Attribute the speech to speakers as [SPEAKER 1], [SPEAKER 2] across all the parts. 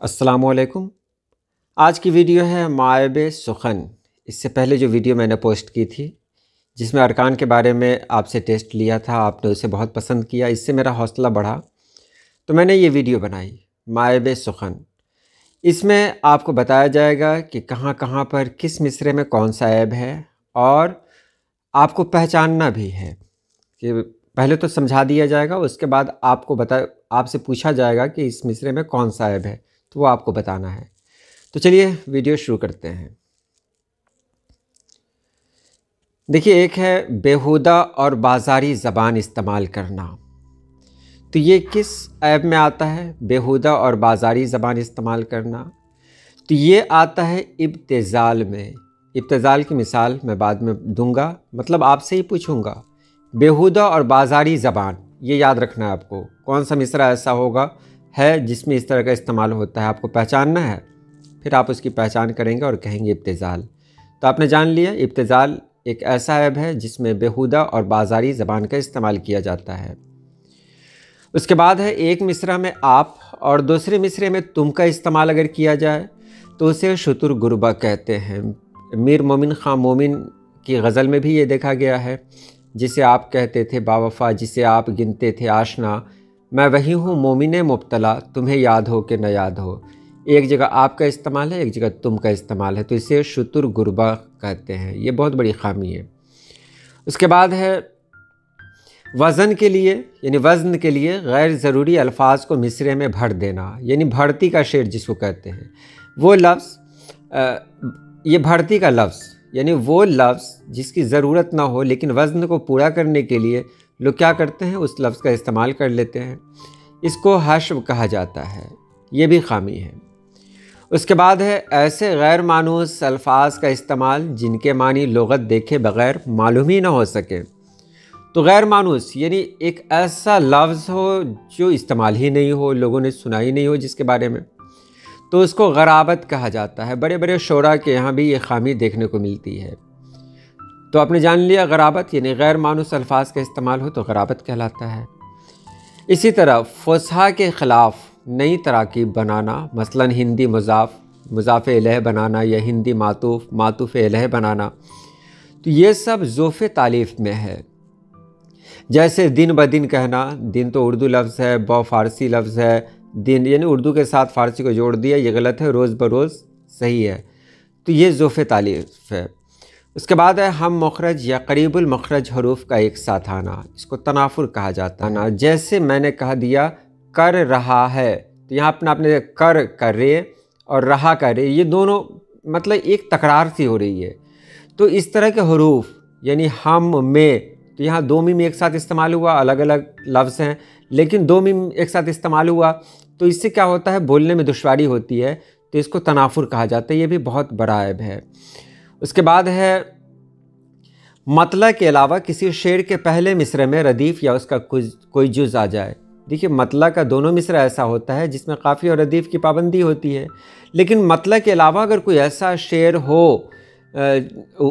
[SPEAKER 1] अस्सलाम वालेकुम। आज की वीडियो है मायब सुखन। इससे पहले जो वीडियो मैंने पोस्ट की थी जिसमें अरकान के बारे में आपसे टेस्ट लिया था, आपने उसे बहुत पसंद किया। इससे मेरा हौसला बढ़ा तो मैंने ये वीडियो बनाई मायब सुखन। इसमें आपको बताया जाएगा कि कहाँ कहाँ पर किस मिसरे में कौन सा ऐब है, और आपको पहचानना भी है कि पहले तो समझा दिया जाएगा, उसके बाद आपसे पूछा जाएगा कि इस मिसरे में कौन सा ऐब है, तो वो आपको बताना है। तो चलिए वीडियो शुरू करते हैं। देखिए, एक है बेहुदा और बाज़ारी ज़बान इस्तेमाल करना। तो ये किस ऐब में आता है? बेहुदा और बाज़ारी ज़बान इस्तेमाल करना। तो ये आता है इब्तिज़ाल में। इब्तिज़ाल की मिसाल मैं बाद में दूंगा, मतलब आपसे ही पूछूंगा। बेहुदा और बाज़ारी ज़बान, ये याद रखना है आपको। कौन सा मिसरा ऐसा होगा है जिसमें इस तरह का इस्तेमाल होता है, आपको पहचानना है। फिर आप उसकी पहचान करेंगे और कहेंगे इब्तिज़ाल। तो आपने जान लिया, इब्तिज़ाल एक ऐसा ऐब है जिसमें बेहुदा और बाज़ारी ज़बान का इस्तेमाल किया जाता है। उसके बाद है एक मिसरा में आप और दूसरे मिसरे में तुम का इस्तेमाल अगर किया जाए तो उसे शुतुर गुरबा कहते हैं। मीर मोमिन खां मोमिन की गज़ल में भी ये देखा गया है। जिसे आप कहते थे बावफ़ा, जिसे आप गिनते थे आशना, मैं वही हूँ मोमिन मुब्तला, तुम्हें याद हो कि न याद हो। एक जगह आप का इस्तेमाल है, एक जगह तुम का इस्तेमाल है, तो इसे शुतुर गुरबा कहते हैं। ये बहुत बड़ी ख़ामी है। उसके बाद है वज़न के लिए, यानी वज़न के लिए गैर ज़रूरी अल्फाज को मिसरे में भर देना, यानी भर्ती का शेर जिसको कहते हैं। वो लफ्ज़, ये भर्ती का लफ्ज़ यानी वो लफ्ज़ जिसकी ज़रूरत ना हो, लेकिन वज़न को पूरा करने के लिए लोग क्या करते हैं, उस लफ्ज़ का इस्तेमाल कर लेते हैं। इसको हश्व कहा जाता है। ये भी ख़ामी है। उसके बाद है ऐसे गैर मानूस अल्फाज का इस्तेमाल जिनके मानी लुग़त देखे बग़ैर मालूम ही ना हो सके। तो गैर मानूस यानी एक ऐसा लफ्ज़ हो जो इस्तेमाल ही नहीं हो, लोगों ने सुना ही नहीं हो जिसके बारे में, तो उसको गराबत कहा जाता है। बड़े बड़े शोरा के यहाँ भी ये ख़ामी देखने को मिलती है। तो आपने जान लिया, गराबत यानी गैर मानूस अल्फाज का इस्तेमाल हो तो गराबत कहलाता है। इसी तरह फ़ुसहा के ख़िलाफ़ नई तराकीब बनाना, मसलन हिंदी मुज़ाफ़ इलैह बनाना या हिंदी मातूफ़ इलैह बनाना, तो ये सब ज़ोफ़े तालीफ़ में है। जैसे दिन ब दिन कहना, दिन तो उर्दू लफ्ज़ है, ब फ़ारसी लफ्ज़ है। दिन यानी उर्दू के साथ फ़ारसी को जोड़ दिया, ये गलत है। रोज़ बरोज़ सही है। तो ये ज़ोफ़े तालीफ़ है। उसके बाद है हम मखरज या करीबुल मखरज हरूफ का एक साथ आना, इसको तनाफुर कहा जाता है ना। जैसे मैंने कह दिया कर रहा है, तो यहाँ अपना आपने कर रहे और रहा कर रहे, ये दोनों मतलब एक तकरार सी हो रही है। तो इस तरह के हरूफ यानी हम में, तो यहाँ दो मीम एक साथ इस्तेमाल हुआ, अलग अलग लफ्ज़ हैं लेकिन दो मीम एक साथ इस्तेमाल हुआ, तो इससे क्या होता है, बोलने में दुश्वारी होती है। तो इसको तनाफुर कहा जाता है। ये भी बहुत बड़ा ऐब है। उसके बाद है मतला के अलावा किसी शेर के पहले मिसरे में रदीफ़ या उसका कोई जुज़ आ जाए। देखिए, मतला का दोनों मिसरा ऐसा होता है जिसमें काफ़ी और रदीफ़ की पाबंदी होती है, लेकिन मतला के अलावा अगर कोई ऐसा शेर हो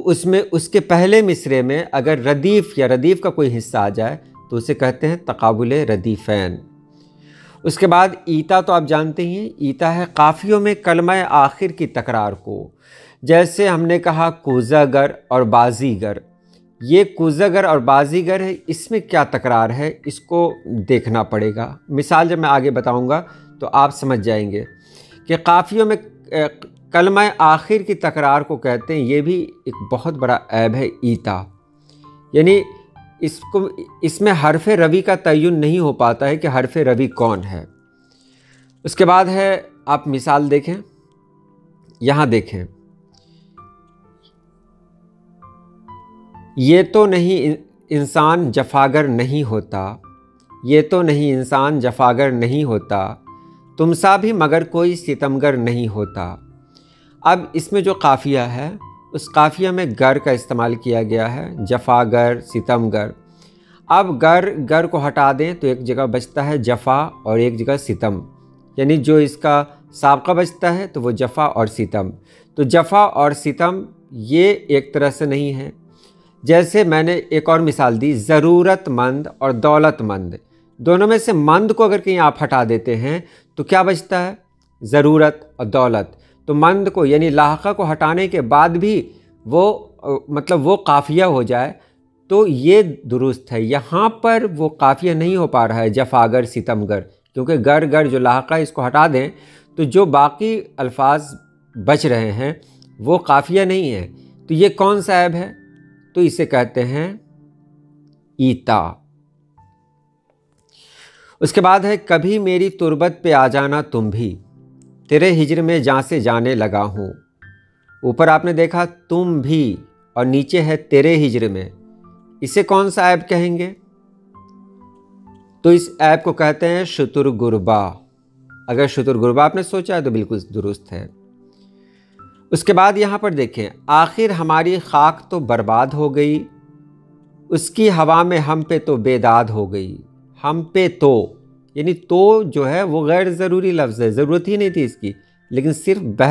[SPEAKER 1] उसमें उसके पहले मिसरे में अगर रदीफ़ या रदीफ़ का कोई हिस्सा आ जाए तो उसे कहते हैं तकाबुल रदीफ़ैन। उसके बाद ईता, तो आप जानते ही हैं, ईता है काफ़ियों में कलमा आखिर की तकरार को। जैसे हमने कहा कूज़ागर और बाज़ीगर, ये कूज़ागर और बाज़ीगर है, इसमें क्या तकरार है इसको देखना पड़ेगा। मिसाल जब मैं आगे बताऊंगा तो आप समझ जाएंगे कि काफ़ियों में कलमा आखिर की तकरार को कहते हैं। ये भी एक बहुत बड़ा ऐब है ईता, यानी इसमें हरफ रवी का तय्युन नहीं हो पाता है कि हरफ रवी कौन है। उसके बाद है, आप मिसाल देखें, यहाँ देखें, ये तो नहीं इंसान जफागर नहीं होता, ये तो नहीं इंसान जफागर नहीं होता, तुम सा भी मगर कोई सितमगर नहीं होता। अब इसमें जो काफ़िया है उस काफ़िया में गर का इस्तेमाल किया गया है, जफागर सितमगर। अब गर को हटा दें तो एक जगह बचता है जफ़ा और एक जगह सितम, यानी जो इसका साबका बचता है तो वो जफ़ा और सितम। तो जफ़ा और सितम ये एक तरह से नहीं है। जैसे मैंने एक और मिसाल दी, ज़रूरतमंद और दौलतमंद, दोनों में से मंद को अगर कहीं आप हटा देते हैं तो क्या बचता है, ضرورت اور دولت، تو مند کو یعنی لاحقہ کو ہٹانے کے بعد بھی وہ مطلب وہ قافیہ ہو جائے تو یہ درست ہے۔ یہاں پر وہ قافیہ نہیں ہو پا رہا ہے، جفاگر ستمگر، کیونکہ گر گر جو لاحقہ اس کو ہٹا دیں تو جو باقی الفاظ بچ رہے ہیں وہ قافیہ نہیں ہے۔ تو یہ کون سا عیب ہے؟ تو اسے کہتے ہیں ایتا۔ اس کے بعد ہے کبھی میری تربت پہ آ جانا تم بھی، تیرے ہجر میں جاں سے جانے لگا ہوں۔ اوپر آپ نے دیکھا تم بھی اور نیچے ہے تیرے ہجر میں، اسے کون سا عیب کہیں گے؟ تو اس عیب کو کہتے ہیں شتر گربا۔ اگر شتر گربا آپ نے سوچا ہے تو بالکل درست ہے۔ اس کے بعد یہاں پر دیکھیں آخر ہماری خاک تو برباد ہو گئی، اس کی ہوا میں ہم پہ تو بیداد ہو گئی۔ ہم پہ تو یعنی تو جو ہے وہ غیر ضروری لفظ ہے، ضرورت ہی نہیں تھی اس کی، لیکن صرف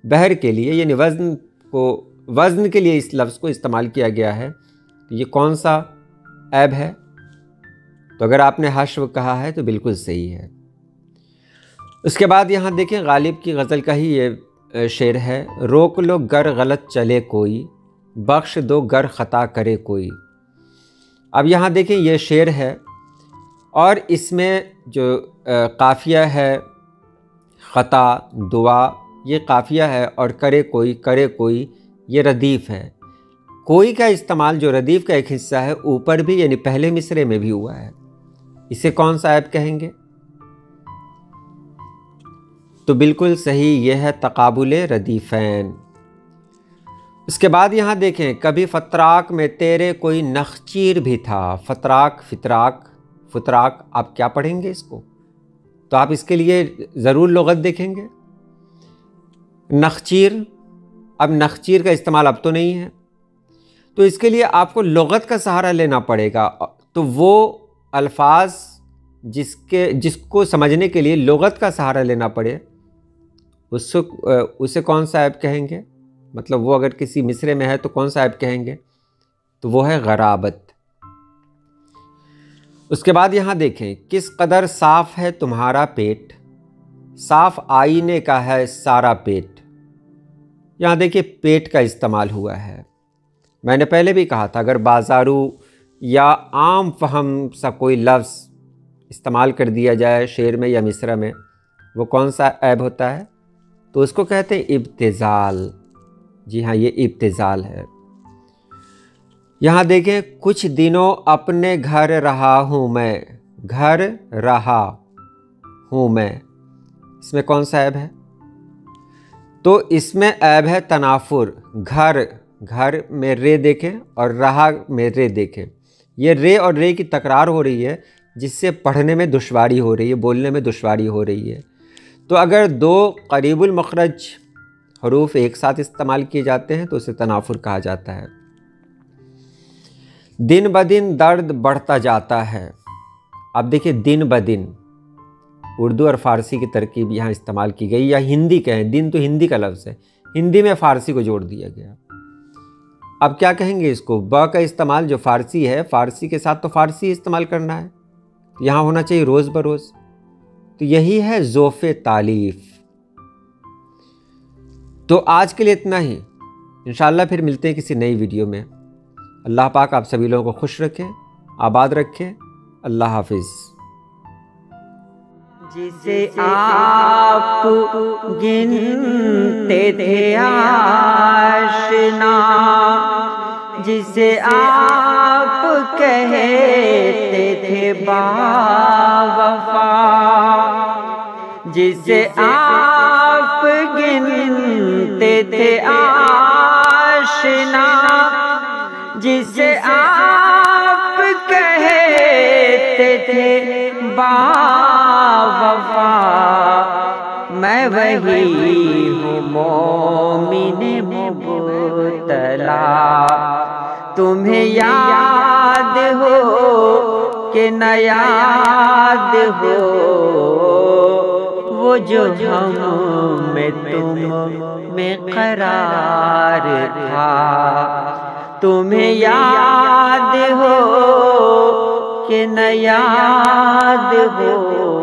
[SPEAKER 1] بہر کے لیے یعنی وزن کے لیے اس لفظ کو استعمال کیا گیا ہے۔ تو یہ کون سا عیب ہے؟ تو اگر آپ نے حشو کہا ہے تو بالکل صحیح ہے۔ اس کے بعد یہاں دیکھیں غالب کی غزل کا ہی یہ شعر ہے، روک لو گر غلط چلے کوئی، بخش دو گر خطا کرے کوئی۔ اب یہاں دیکھیں یہ شعر ہے اور اس میں جو قافیہ ہے خطا دعا یہ قافیہ ہے، اور کرے کوئی یہ ردیف ہے۔ کوئی کا استعمال جو ردیف کا ایک حصہ ہے اوپر بھی یعنی پہلے مصرے میں بھی ہوا ہے، اسے کون سا عیب کہیں گے؟ تو بالکل صحیح، یہ ہے تقابل ردیفین۔ اس کے بعد یہاں دیکھیں کبھی فتراک میں تیرے کوئی نخچیر بھی تھا۔ فتراک آپ کیا پڑھیں گے اس کو؟ تو آپ اس کے لیے ضرور لغت دیکھیں گے۔ نخچیر، اب نخچیر کا استعمال اب تو نہیں ہے، تو اس کے لیے آپ کو لغت کا سہارا لینا پڑے گا۔ تو وہ الفاظ جس کو سمجھنے کے لیے لغت کا سہارا لینا پڑے اسے کون سا عیب کہیں گے؟ مطلب وہ اگر کسی مصرے میں ہے تو کون سا عیب کہیں گے؟ تو وہ ہے غرابت۔ اس کے بعد یہاں دیکھیں کس قدر صاف ہے تمہارا پیٹ، صاف آئینے کا ہے سارا پیٹ۔ یہاں دیکھیں پیٹ کا استعمال ہوا ہے۔ میں نے پہلے بھی کہا تھا اگر بازارو یا عام فہم سا کوئی لفظ استعمال کر دیا جائے شعر میں یا مصرع میں وہ کون سا عیب ہوتا ہے؟ تو اس کو کہتے ہیں ابتذال۔ جی ہاں، یہ ابتذال ہے۔ یہاں دیکھیں کچھ دنوں اپنے گھر رہا ہوں میں، اس میں کون سا عیب ہے؟ تو اس میں عیب ہے تنافر۔ گھر میں رے دیکھیں اور رہا میں رے دیکھیں، یہ رے اور رے کی تکرار ہو رہی ہے جس سے پڑھنے میں دشواری ہو رہی ہے، بولنے میں دشواری ہو رہی ہے۔ تو اگر دو قریب المخرج حروف ایک ساتھ استعمال کیے جاتے ہیں تو اسے تنافر کہا جاتا ہے۔ دن بدن درد بڑھتا جاتا ہے۔ اب دیکھیں دن بدن اردو اور فارسی کی ترکیب یہاں استعمال کی گئی، یا ہندی کہیں، دن تو ہندی کا لفظ ہے، ہندی میں فارسی کو جوڑ دیا گیا۔ اب کیا کہیں گے اس کو؟ با کا استعمال جو فارسی ہے، فارسی کے ساتھ تو فارسی استعمال کرنا ہے، یہاں ہونا چاہیے روز بروز۔ تو یہی ہے ذوف تالیف۔ تو آج کے لیے اتنا ہی، انشاءاللہ پھر ملتے ہیں کسی نئی ویڈیو میں۔ اللہ پاک آپ سبھی لوگوں کو خوش رکھے، آباد رکھے۔ اللہ حافظ۔
[SPEAKER 2] جسے آپ گنتے تھے آشنا، جسے آپ کہتے تھے باوفا، جسے آپ گنتے تھے آشنا، جسے آپ کہتے تھے باوفا، میں وہی ہوں مومن مبتلا، تمہیں یاد ہو کہ نہ یاد ہو وہ جو ہم میں تم میں قرار تھا، تمہیں یاد ہو کہ نہ یاد ہو